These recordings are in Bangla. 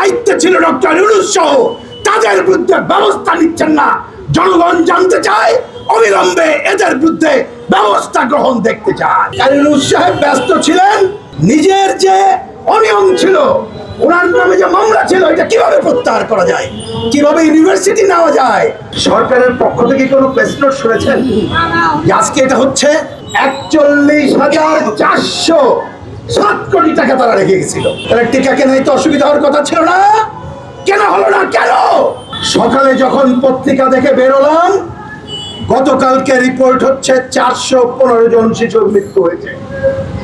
দায়িত্বে ছিল ডক্টর ইউনূস সহ তাদের বিরুদ্ধে ব্যবস্থা নিচ্ছেন না। জনগণ জানতে চায়, অবিলম্বে এদের বিরুদ্ধে ব্যবস্থা গ্রহণ দেখতে চায়। ইউনূস সাহেব ব্যস্ত ছিলেন, নিজের যে অনিয়ম ছিল, ওনার নামে যে মামলা ছিল, এটা কিভাবে প্রত্যাহার করা যায়, কিভাবে ইউনিভার্সিটি নেওয়া যায়। সরকারের পক্ষ থেকে কোনো প্রেস নোট শুনেছেন? আজকে এটা হচ্ছে 41,407 কোটি টাকা তারা রেখে গেছিল। তাহলে টিকা কেনাই তো অসুবিধা হওয়ার কথা ছিল না, কেন হলো না? কেন? সকালে যখন পত্রিকা দেখে বেরোলাম, গতকালকে রিপোর্ট হচ্ছে 415 জন শিশুর মৃত্যু হয়েছে।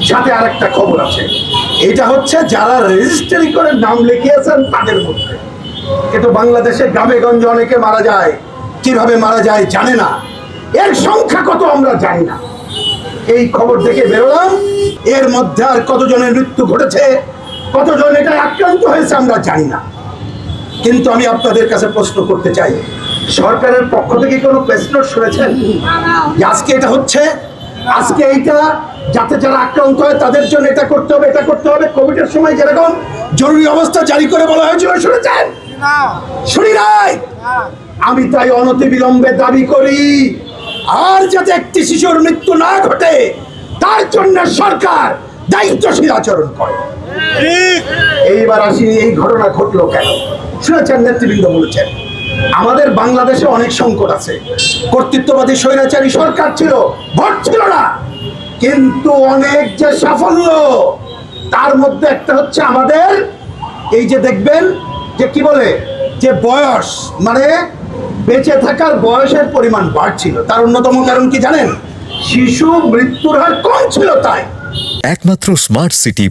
সাথে আরেকটা খবর আছে, এটা হচ্ছে যারা রেজিস্ট্রি করে নাম লিখিয়েছেন তাদের মধ্যে। কিন্তু বাংলাদেশে গ্রামে গঞ্জে অনেকে মারা যায়, কিভাবে মারা যায় জানে না, এর সংখ্যা কত আমরা জানি না। এই খবর দেখে বেরোলাম, এর মধ্যে আর কতজনের মৃত্যু ঘটেছে, কতজন এটা আক্রান্ত হয়েছে আমরা জানি না। কিন্তু আমি আপনাদের কাছে প্রশ্ন করতে চাই, সরকারের পক্ষ থেকে কোনো প্রেস নোট শুনেছেন? আজকে এটা হচ্ছে, আজকে এইটা যাতে যারা আক্রান্ত হয় তাদের জন্য এটা করতে হবে, এটা করতে হবে। কোভিডের সময় যেরকম জরুরি অবস্থা জারি করে বলা হয়েছিল, শুনেছেন? শুনি নাই। আমি তাই অনতিবিলম্বে দাবি করি, আর যাতে একটি শিশুর মৃত্যু না ঘটে তার জন্য সরকার দায়িত্বশীল আচরণ করে। এইবার আসি, এই ঘটনা ঘটলো কেন? শুনেছেন, নেতৃবৃন্দ বলেছেন আমাদের বাংলাদেশে অনেক সংকট আছে, কর্তৃত্ববাদী স্বৈরাচারী সরকার ছিল, ভোট ছিল না, কিন্তু অনেক যে সাফল্য, তার মধ্যে একটা হচ্ছে আমাদের এই যে দেখবেন যে কি বলে যে বয়স, মানে বেঁচে থাকার বয়সের পরিমাণ বাড়ছিল। তার অন্যতম কারণ কি জানেন? শিশু মৃত্যুর হার কম ছিল। তাই একমাত্র স্মার্ট সিটি